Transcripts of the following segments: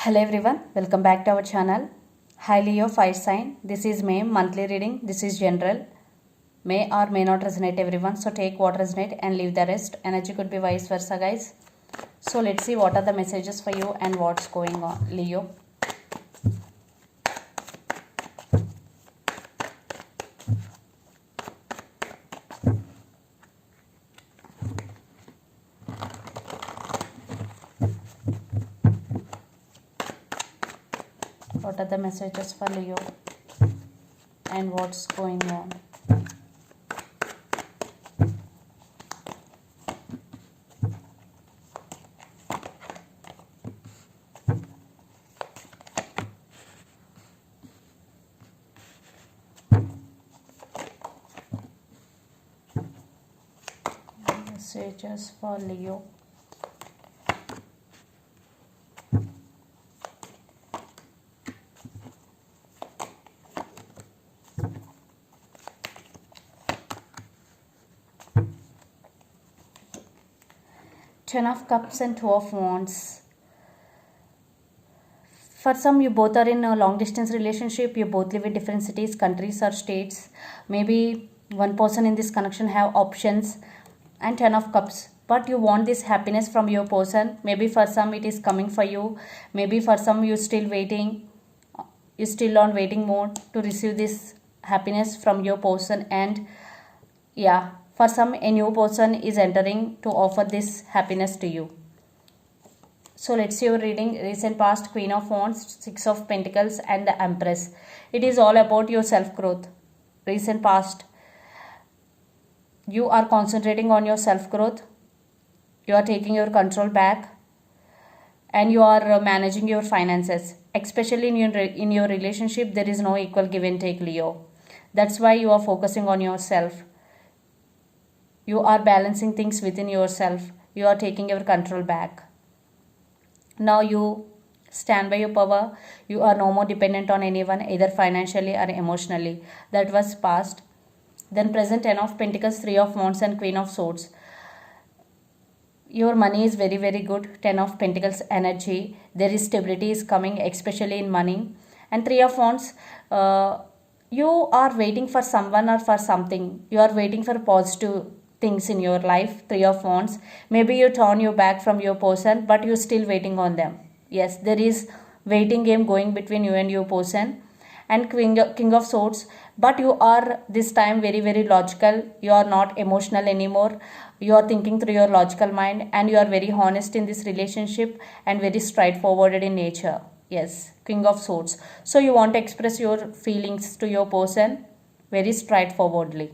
Hello everyone, welcome back to our channel. Hi Leo fire sign. This is May monthly reading. This is general. May or may not resonate everyone. So take what resonate and leave the rest. Energy could be vice versa, guys. So let's see what are the messages for you and what's going on, Leo. What are the messages for Leo and what's going on? Messages for Leo. Ten of Cups and Two of Wands. For some, you both are in a long distance relationship. You both live in different cities, countries or states. Maybe one person in this connection have options. And Ten of Cups. But you want this happiness from your person. Maybe for some it is coming for you. Maybe for some you still waiting. You still on waiting mode to receive this happiness from your person. And yeah, for some a new person is entering to offer this happiness to you. So let's see your reading. Recent past, Queen of Wands, Six of Pentacles and the Empress. It is all about your self-growth. Recent past, you are concentrating on your self-growth. You are taking your control back. And you are managing your finances. Especially in your relationship, there is no equal give and take, Leo. That's why you are focusing on yourself. You are balancing things within yourself. You are taking your control back. Now you stand by your power. You are no more dependent on anyone, either financially or emotionally. That was past. Then present, Ten of Pentacles, Three of Wands and Queen of Swords. Your money is very, very good. Ten of Pentacles energy. There is stability is coming, especially in money. And Three of Wands, you are waiting for someone or for something. You are waiting for positive things in your life. Three of Wands. Maybe you turn your back from your person, but you're still waiting on them. Yes, there is waiting game going between you and your person. And King of Swords, but you are this time very, very logical. You are not emotional anymore. You are thinking through your logical mind, and you are very honest in this relationship and very straightforward in nature. Yes, King of Swords. So you want to express your feelings to your person very straightforwardly.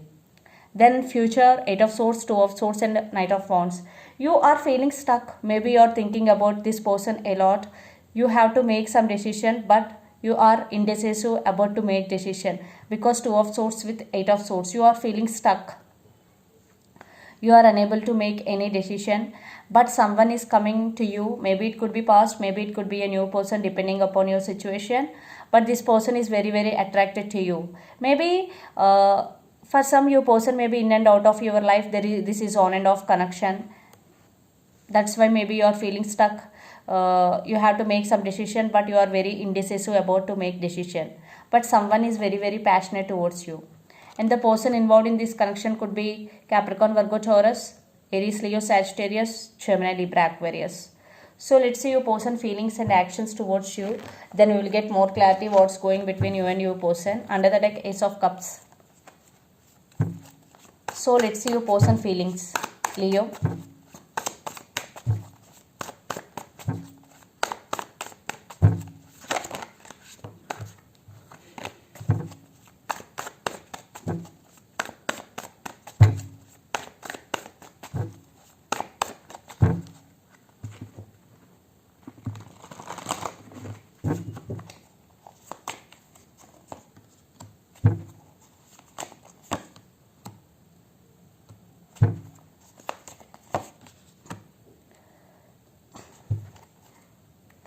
Then future, Eight of Swords, Two of Swords and Knight of Wands. You are feeling stuck. Maybe you are thinking about this person a lot. You have to make some decision, but you are indecisive about to make decision, because Two of Swords with Eight of Swords, you are feeling stuck. You are unable to make any decision, but someone is coming to you. Maybe it could be past, maybe it could be a new person, depending upon your situation. But this person is very, very attracted to you. Maybe for some, your person may be in and out of your life. This is on and off connection. That's why maybe you are feeling stuck. You have to make some decision, but you are very indecisive about to make decision. But someone is very, very passionate towards you. And the person involved in this connection could be Capricorn, Virgo, Taurus, Aries, Leo, Sagittarius, Gemini, Libra, Aquarius. So let's see your person feelings and actions towards you. Then we will get more clarity what's going between you and your person. Under the deck, Ace of Cups. So let's see your person feelings, Leo.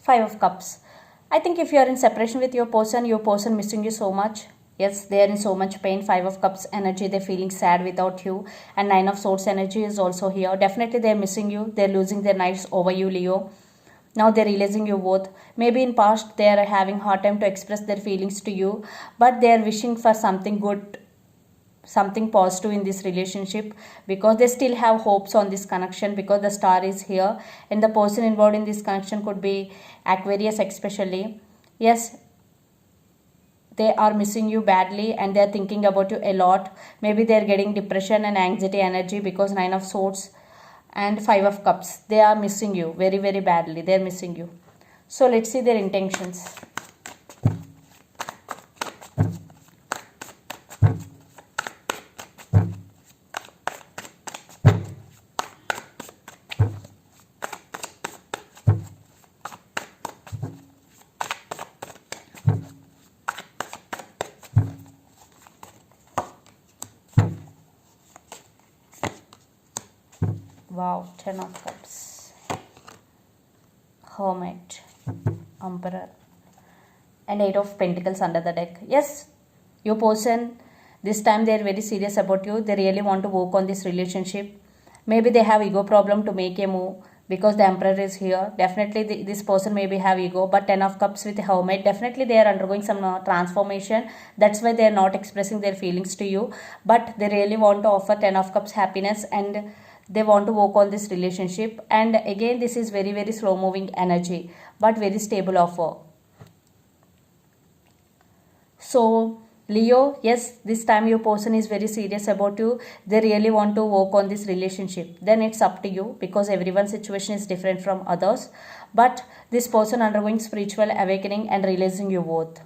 Five of Cups. I think if you are in separation with your person missing you so much. Yes, they are in so much pain. Five of Cups energy, they're feeling sad without you. And Nine of Swords energy is also here. Definitely they're missing you. They're losing their knives over you, Leo. Now they're realizing you both. Maybe in past they are having hard time to express their feelings to you, but they are wishing for something good, something positive in this relationship, because they still have hopes on this connection, because the star is here, and the person involved in this connection could be Aquarius especially. Yes, they are missing you badly and they are thinking about you a lot. Maybe they are getting depression and anxiety energy, because Nine of Swords and Five of Cups, they are missing you very very badly, they are missing you. So let's see their intentions. Wow, Ten of Cups, Hermit, Emperor, and Eight of Pentacles under the deck. Yes, your person, this time they are very serious about you. They really want to work on this relationship. Maybe they have ego problem to make a move, because the Emperor is here. Definitely this person maybe have ego, but Ten of Cups with Hermit, definitely they are undergoing some transformation. That's why they are not expressing their feelings to you, but they really want to offer Ten of Cups happiness, and they want to work on this relationship. And again, this is very very slow moving energy, but very stable offer. So Leo, yes, this time your person is very serious about you. They really want to work on this relationship. Then it's up to you, because everyone's situation is different from others. But this person undergoing spiritual awakening and realizing your worth.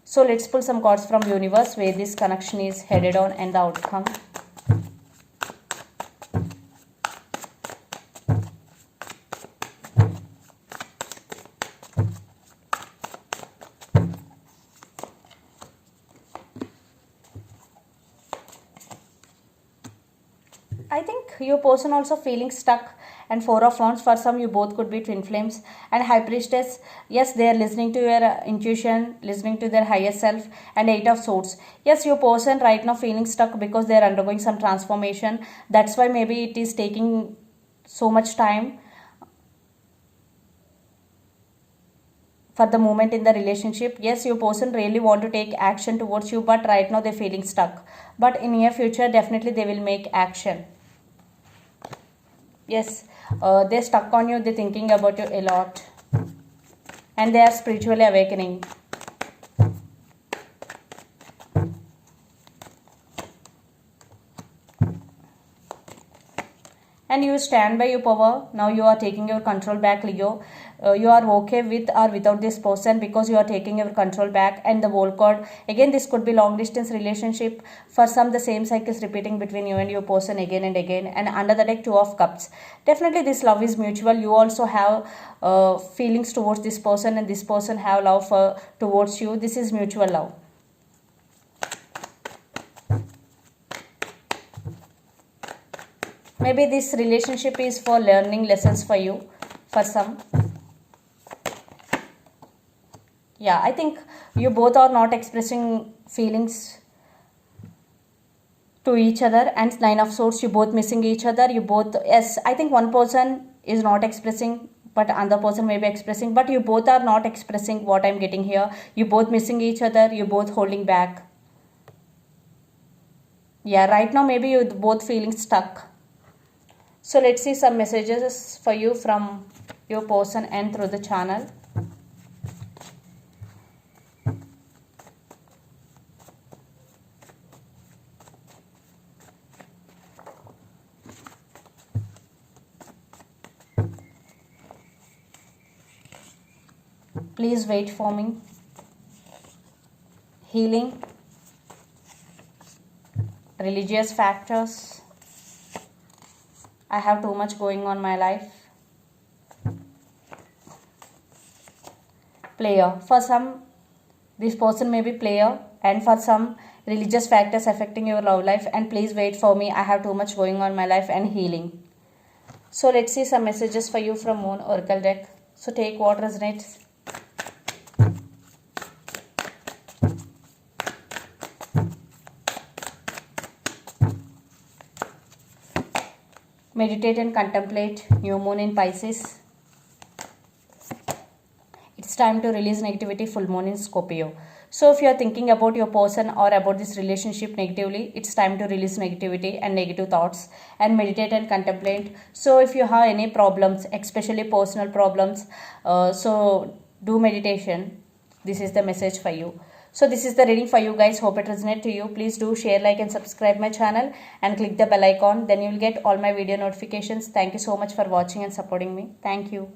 So let's pull some cards from universe where this connection is headed on and the outcome. I think your person also feeling stuck, and Four of Wands, for some you both could be twin flames, and High Priestess, yes, they are listening to your intuition, listening to their higher self, and Eight of Swords. Yes, your person right now feeling stuck because they are undergoing some transformation. That's why maybe it is taking so much time for the moment in the relationship. Yes, your person really want to take action towards you, but right now they're feeling stuck. But in near future, definitely they will make action. Yes, they're stuck on you, they're thinking about you a lot, and they are spiritually awakening. And you stand by your power. Now you are taking your control back, Leo. You are okay with or without this person, because you are taking your control back. And the World card, again, this could be long distance relationship. For some, the same cycle is repeating between you and your person again and again. And under the deck, Two of Cups, definitely this love is mutual. You also have feelings towards this person, and this person have love towards you. This is mutual love. Maybe this relationship is for learning lessons for you, for some. Yeah, I think you both are not expressing feelings to each other, and Nine of Swords, you both missing each other. You both, yes, I think one person is not expressing, but another person may be expressing, but you both are not expressing what I'm getting here. You both missing each other, you both holding back. Yeah, right now maybe you both feeling stuck. So let's see some messages for you from your person and through the channel. Please wait for me. Healing, religious factors. I have too much going on my life. Player. For some, this person may be player, and for some, religious factors affecting your love life. And please wait for me. I have too much going on my life, and healing. So let's see some messages for you from Moon Oracle deck. So take what resonates. Meditate and contemplate. New moon in Pisces. It's time to release negativity, full moon in Scorpio. So if you are thinking about your person or about this relationship negatively, it's time to release negativity and negative thoughts and meditate and contemplate. So if you have any problems, especially personal problems, so do meditation. This is the message for you. So this is the reading for you guys. Hope it resonates to you. Please do share, like and subscribe my channel and click the bell icon. Then you will get all my video notifications. Thank you so much for watching and supporting me. Thank you.